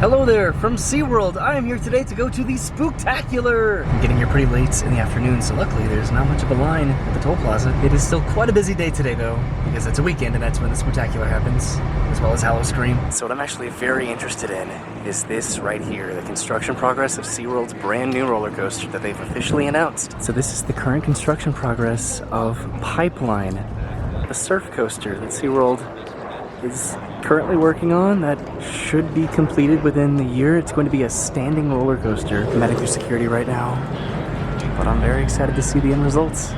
Hello there from SeaWorld. I am here today to go to the Spooktacular. I'm getting here pretty late in the afternoon, so luckily there's not much of a line at the toll plaza. It is still quite a busy day today though, because it's a weekend and that's when the Spooktacular happens, as well as Hallowscream. So what I'm actually very interested in is this right here, the construction progress of SeaWorld's brand new roller coaster that they've officially announced. So this is the current construction progress of Pipeline, the surf coaster that SeaWorld is currently working on that should be completed within the year. It's going to be a standing roller coaster. I'm heading through security right now, but I'm very excited to see the end results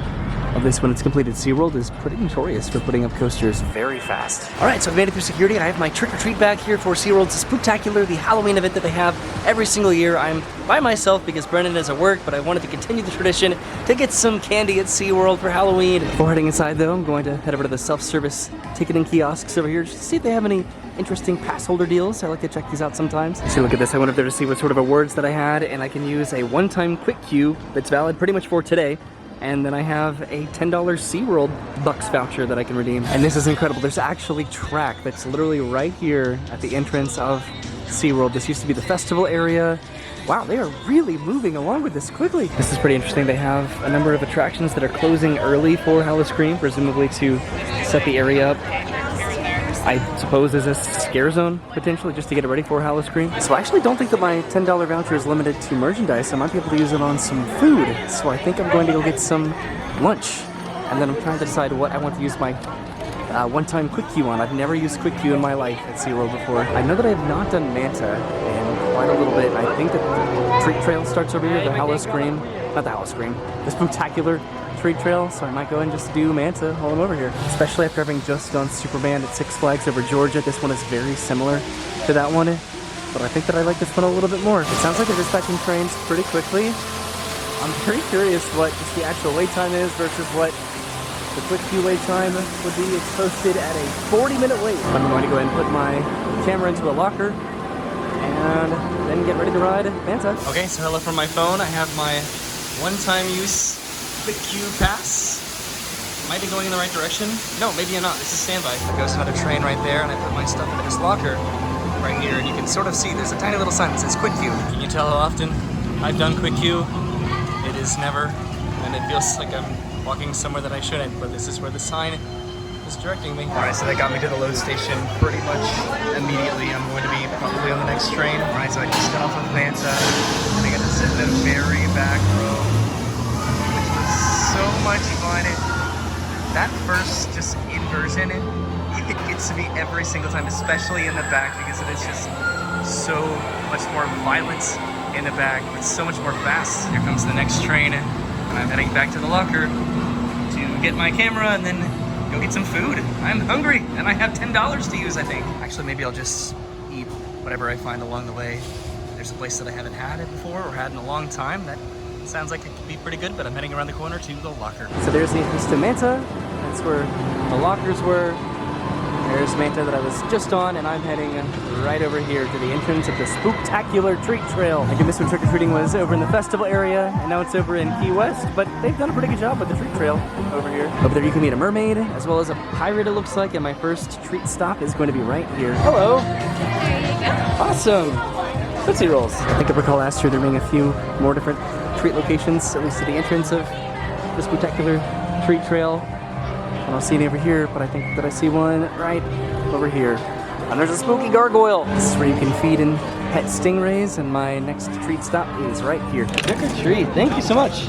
of this when it's completed. SeaWorld is pretty notorious for putting up coasters very fast. Alright, so I've made it through security and I have my trick-or-treat bag here for SeaWorld's Spooktacular, the Halloween event that they have every single year. I'm by myself because Brendan is at work, but I wanted to continue the tradition to get some candy at SeaWorld for Halloween. Before heading inside though, I'm going to head over to the self-service ticketing kiosks over here just to see if they have any interesting pass holder deals. I like to check these out sometimes. So look at this, I went up there to see what sort of awards that I had, and I can use a one-time quick queue that's valid pretty much for today. And then I have a $10 SeaWorld Bucks voucher that I can redeem. And this is incredible. There's actually track that's literally right here at the entrance of SeaWorld. This used to be the festival area. Wow, they are really moving along with this quickly. This is pretty interesting. They have a number of attractions that are closing early for Hallowscream, presumably to set the area up, I suppose, as a scare zone, potentially, just to get it ready for Hallowscream. So I actually don't think that my $10 voucher is limited to merchandise. I might be able to use it on some food. So I think I'm going to go get some lunch. And then I'm trying to decide what I want to use my one-time quick queue on. I've never used quick queue in my life at SeaWorld before. I know that I have not done Manta in quite a little bit. I think that the treat trail starts over here, the Hallowscream, not the Hallowscream, the Spooktacular treat trail, so I might go and just do Manta while I'm over here. Especially after having just done Superman at Six Flags over Georgia. This one is very similar to that one, but I think that I like this one a little bit more. It sounds like they're dispatching trains pretty quickly. I'm very curious what just the actual wait time is versus what the quick queue wait time would be. It's posted at a 40-minute wait. I'm going to go ahead and put my camera into a locker and then get ready to ride Manta. Okay, so hello from my phone. I have my one-time use quick queue pass. Am I going in the right direction? No, maybe I'm not. This is standby. There goes another train right there, and I put my stuff into this locker right here, and you can sort of see there's a tiny little sign that says quick queue. Can you tell how often I've done quick queue? It is never, and it feels like I'm walking somewhere that I shouldn't, but this is where the sign is directing me. Alright, so that got me to the load station pretty much immediately. I'm going to be probably on the next train. Alright, so I just got off of Manta, and I got to sit in the very back row, which was so much fun. That first just inversion, it gets to me every single time, especially in the back, because it is just so much more violence in the back, but so much more fast. Here comes the next train, and I'm heading back to the locker to get my camera and then go get some food. I'm hungry, and I have $10 to use, I think. Actually, maybe I'll just eat whatever I find along the way. There's a place that I haven't had it before or had in a long time. That sounds like it could be pretty good, but I'm heading around the corner to the locker. So there's the entrance to Manta. That's where the lockers were. There's Manta that I was just on, and I'm heading right over here to the entrance of the Spooktacular treat trail. I guess when trick-or-treating was over in the festival area, and now it's over in Key West, but they've done a pretty good job with the treat trail over here. Over there you can meet a mermaid, as well as a pirate, it looks like, and my first treat stop is going to be right here. Hello! There you go. Awesome! Tootsie Rolls. I think I recall last year there being a few more different treat locations, at least at the entrance of the Spooktacular treat trail. I don't see any over here, but I think that I see one right over here. And there's a spooky gargoyle. This is where you can feed and pet stingrays, and my next treat stop is right here. Trick or treat. Thank you so much.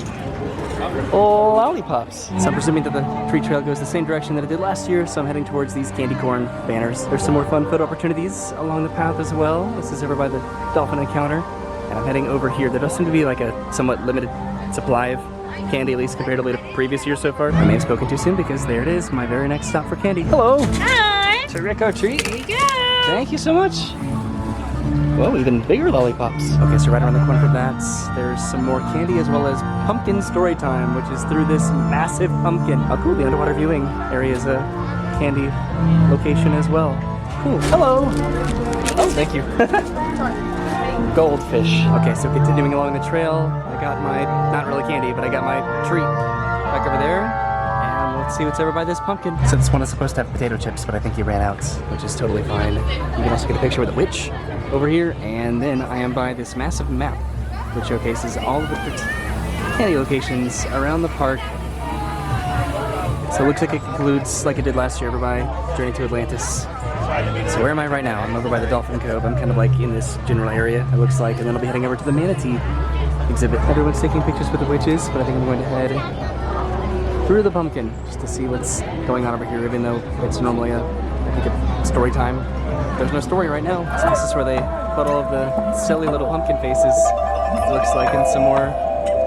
Lollipops. So I'm presuming that the treat trail goes the same direction that it did last year, so I'm heading towards these candy corn banners. There's some more fun photo opportunities along the path as well. This is over by the dolphin encounter, and I'm heading over here. There does seem to be like a somewhat limited supply of candy, at least comparatively to previous years so far. I may have spoken too soon because there it is, my very next stop for candy. Hello! Hi! Trick or treat. Here you go! Thank you so much. Whoa, even bigger lollipops. Okay, so right around the corner from that, there's some more candy as well as pumpkin story time, which is through this massive pumpkin. Oh cool, the underwater viewing area is a candy location as well. Cool. Hello! Oh, thank you. Goldfish. Okay, so continuing along the trail, I got my, not really candy, but I got my treat back over there. And let's see what's over by this pumpkin. So this one is supposed to have potato chips, but I think he ran out, which is totally fine. You can also get a picture with a witch over here, and then I am by this massive map which showcases all of the candy locations around the park. So it looks like it concludes like it did last year over by Journey to Atlantis. So where am I right now? I'm over by the Dolphin Cove. I'm kind of like in this general area, it looks like, and then I'll be heading over to the manatee exhibit. Everyone's taking pictures with the witches, but I think I'm going to head through the pumpkin just to see what's going on over here, even though it's normally a story time. There's no story right now. So this is where they put all of the silly little pumpkin faces, it looks like, in some more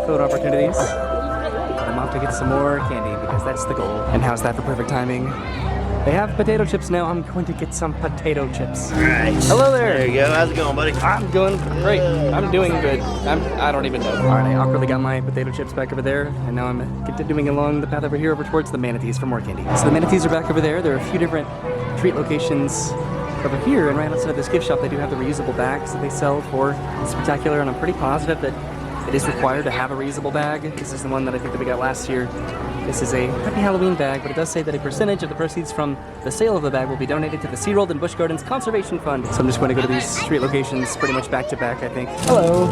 photo opportunities. I'm off to get some more candy because that's the goal. And how's that for perfect timing? They have potato chips now. I'm going to get some potato chips. All right. Hello there. There you go. How's it going, buddy? I'm doing great. I'm doing good. I don't even know. All right, I awkwardly got my potato chips back over there, and now I'm continuing along the path over here over towards the manatees for more candy. So the manatees are back over there. There are a few different treat locations over here, and right outside of this gift shop, they do have the reusable bags that they sell for Spooktacular, and I'm pretty positive that it is required to have a reusable bag. This is the one that I think that we got last year. This is a Happy Halloween bag, but it does say that a percentage of the proceeds from the sale of the bag will be donated to the SeaWorld and Busch Gardens Conservation Fund. So I'm just going to go to these street locations pretty much back to back, I think. Hello.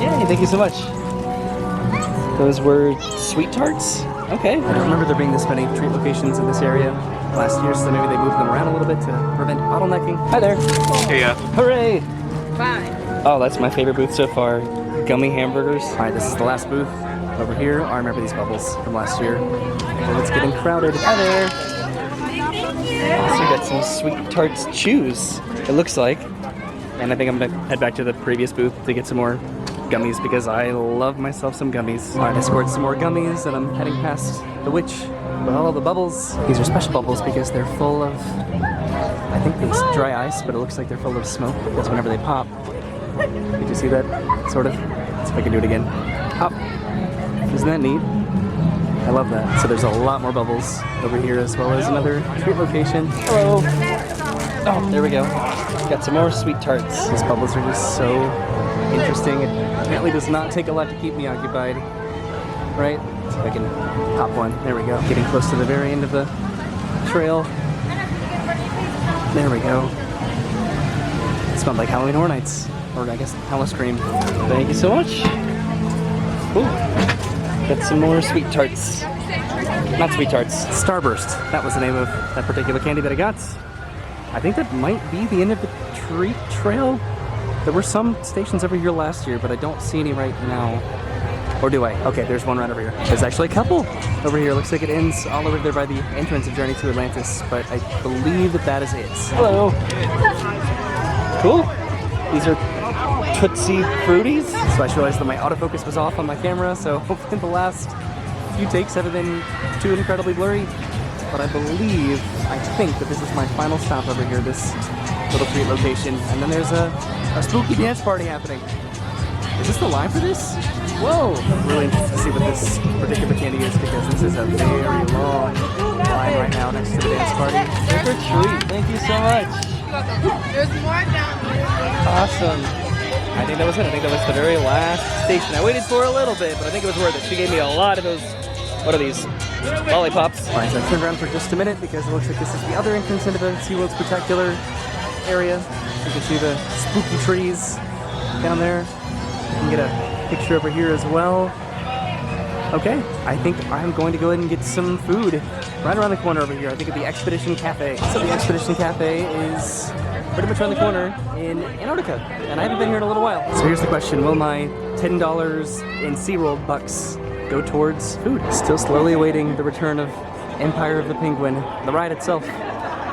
Yay, thank you so much. Those were sweet tarts? Okay. I don't remember there being this many treat locations in this area last year, so maybe they moved them around a little bit to prevent bottlenecking. Hi there. Here you go. Hooray. Bye. Oh, that's my favorite booth so far. Gummy hamburgers. All right, this is the last booth. Over here, I remember these bubbles from last year. Well, it's getting crowded. Hi there. Also got some sweet tarts chews, it looks like. And I think I'm gonna head back to the previous booth to get some more gummies because I love myself some gummies. All right, I scored some more gummies and I'm heading past the witch with all of the bubbles. These are special bubbles because they're full of, I think it's dry ice, but it looks like they're full of smoke because whenever they pop, did you see that? Sort of. Let's see if I can do it again. Pop. Isn't that neat? I love that. So there's a lot more bubbles over here as well as another treat location. Hello. Oh, there we go. Got some more sweet tarts. These bubbles are just so interesting. It apparently does not take a lot to keep me occupied. Right? Let's see if I can pop one. There we go. Getting close to the very end of the trail. There we go. It smelled like Halloween Horror Nights. Or I guess Halloween Cream. Thank you so much. Cool. Got some more sweet tarts. Not sweet tarts. Starburst. That was the name of that particular candy that I got. I think that might be the end of the treat trail. There were some stations over here last year, but I don't see any right now. Or do I? Okay, there's one right over here. There's actually a couple over here. Looks like it ends all over there by the entrance of Journey to Atlantis, but I believe that that is it. Hello. Cool. These are Tootsie Fruities. So I just realized that my autofocus was off on my camera, so hopefully the last few takes haven't been too incredibly blurry. But I think that this is my final stop over here, this little treat location. And then there's a spooky dance party happening. Is this the line for this? Whoa! I'm really interested to see what this particular candy is because this is a very long line right now next to the dance party. Trick or treat, thank you so much. There's more down here. Awesome. I think that was it. I think that was the very last station. I waited for a little bit, but I think it was worth it. She gave me a lot of those, what are these? Lollipops. All right, so I turned around for just a minute because it looks like this is the other entrance into the SeaWorld's Spooktacular area. You can see the spooky trees down there. You can get a picture over here as well. Okay, I think I'm going to go ahead and get some food right around the corner over here. I think at the Expedition Cafe. So the Expedition Cafe is pretty much around the corner in Antarctica, and I haven't been here in a little while. So here's the question, will my $10 in SeaWorld bucks go towards food? Still slowly awaiting the return of Empire of the Penguin, the ride itself.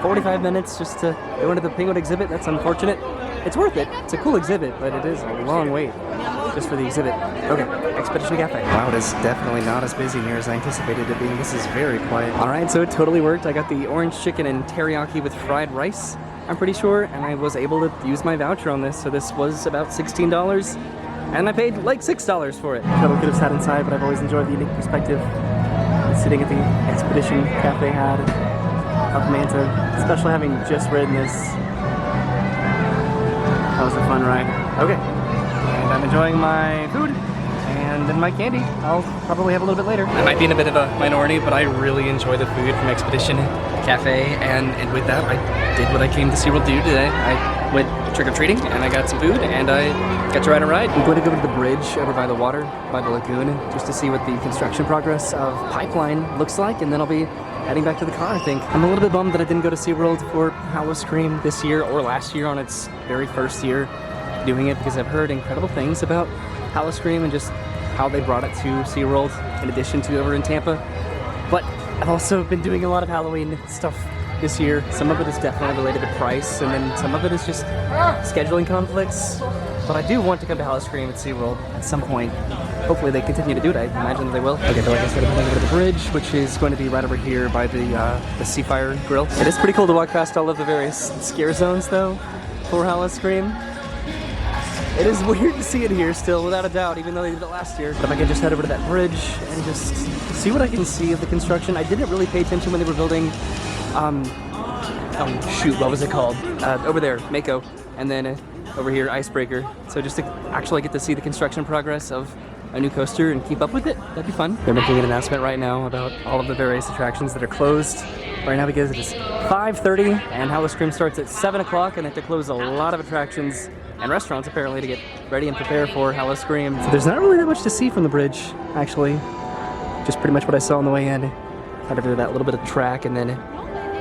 45 minutes just to go into the penguin exhibit, that's unfortunate. It's worth it, it's a cool exhibit, but it is a long wait just for the exhibit. Okay, Expedition Cafe. Wow, it is definitely not as busy here as I anticipated it being. This is very quiet. All right, so it totally worked. I got the orange chicken and teriyaki with fried rice, I'm pretty sure, and I was able to use my voucher on this, so this was about $16. And I paid like $6 for it. Probably could have sat inside, but I've always enjoyed the unique perspective sitting at the Expedition Cafe had of Manta, especially having just ridden this. That was a fun ride. Okay, and I'm enjoying my food and then my candy. I'll probably have a little bit later. I might be in a bit of a minority, but I really enjoy the food from Expedition Cafe, and with that, I did what I came to SeaWorld to do today. I went trick-or-treating, and I got some food, and I got to ride a ride. I'm going to go to the bridge over by the water, by the lagoon, just to see what the construction progress of Pipeline looks like, and then I'll be heading back to the car, I think. I'm a little bit bummed that I didn't go to SeaWorld for Howl-O-Scream this year or last year on its very first year doing it, because I've heard incredible things about Howl-O-Scream and just how they brought it to SeaWorld in addition to over in Tampa. But I've also been doing a lot of Halloween stuff this year. Some of it is definitely related to price, and then some of it is just scheduling conflicts. But I do want to come to Howl-O-Scream at SeaWorld at some point. Hopefully they continue to do it. I imagine that they will. Okay, but like I said, I'm going to go to the bridge, which is going to be right over here by the Seafire Grill. It is pretty cool to walk past all of the various scare zones, though, for Howl-O-Scream. It is weird to see it here still, without a doubt, even though they did it last year. But if I could just head over to that bridge and just see what I can see of the construction. I didn't really pay attention when they were building, oh shoot, what was it called? Over there, Mako, and then over here, Icebreaker. So just to actually get to see the construction progress of a new coaster and keep up with it, that'd be fun. They're making an announcement right now about all of the various attractions that are closed right now because it is 5:30 and Howl-O-Scream starts at 7 o'clock, and they have to close a lot of attractions and restaurants apparently to get ready and prepare for Howl-O-Scream. So there's not really that much to see from the bridge, actually. Just pretty much what I saw on the way in. Right over that little bit of track, and then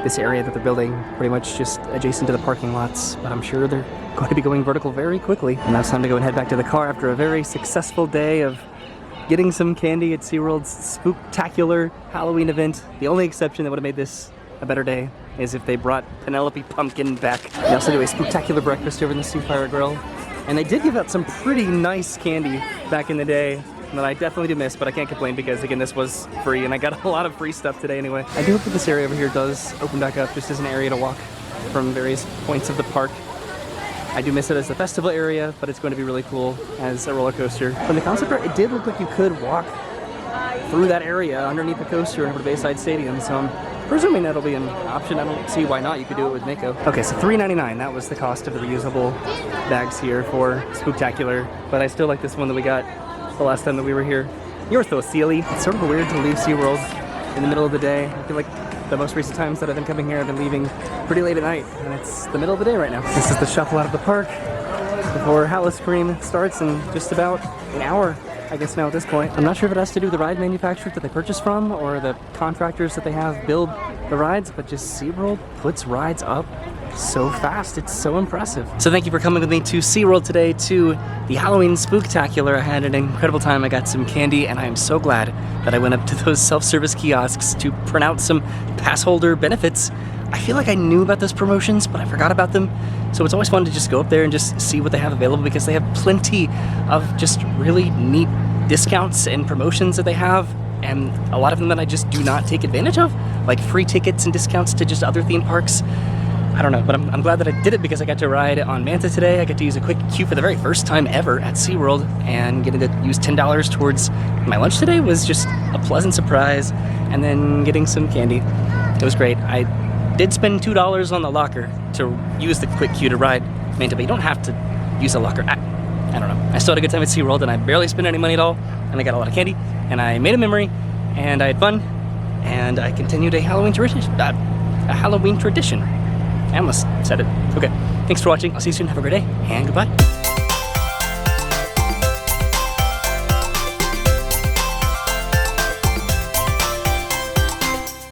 this area that they're building pretty much just adjacent to the parking lots. But I'm sure they're going to be going vertical very quickly. And now it's time to go and head back to the car after a very successful day of getting some candy at SeaWorld's Spooktacular Halloween event. The only exception that would have made this a better day is if they brought Penelope Pumpkin back. They also do a Spooktacular breakfast over in the Seafire Grill. And they did give out some pretty nice candy back in the day that I definitely do miss, but I can't complain because, again, this was free and I got a lot of free stuff today anyway. I do hope that this area over here does open back up just as an area to walk from various points of the park. I do miss it as the festival area, but it's going to be really cool as a roller coaster. From the concept art, it did look like you could walk through that area underneath the coaster and over to Bayside Stadium, so I'm presuming that'll be an option. I don't see why not. You could do it with Mako. Okay, so $3.99, that was the cost of the reusable bags here for Spooktacular, but I still like this one that we got the last time that we were here. You're so silly. It's sort of weird to leave SeaWorld in the middle of the day. I feel like the most recent times that I've been coming here, I've been leaving pretty late at night, and it's the middle of the day right now. This is the shuffle out of the park before Howl-O-Scream starts in just about an hour, I guess now at this point. I'm not sure if it has to do with the ride manufacturer that they purchased from or the contractors that they have build the rides, but just SeaWorld puts rides up so fast. It's so impressive. So thank you for coming with me to SeaWorld today to the Halloween Spooktacular. I had an incredible time. I got some candy, and I am so glad that I went up to those self-service kiosks to print out some pass holder benefits. I feel like I knew about those promotions, but I forgot about them. So it's always fun to just go up there and just see what they have available, because they have plenty of just really neat discounts and promotions that they have, and a lot of them that I just do not take advantage of, like free tickets and discounts to just other theme parks. I don't know, but I'm glad that I did it because I got to ride on Manta today. I got to use a quick queue for the very first time ever at SeaWorld, and getting to use $10 towards my lunch today was just a pleasant surprise. And then getting some candy. It was great. I did spend $2 on the locker to use the quick queue to ride Manta, but you don't have to use a locker. I don't know. I still had a good time at SeaWorld, and I barely spent any money at all, and I got a lot of candy, and I made a memory, and I had fun, and I continued a Halloween tradition. I almost said it. Okay, thanks for watching. I'll see you soon. Have a great day, and goodbye.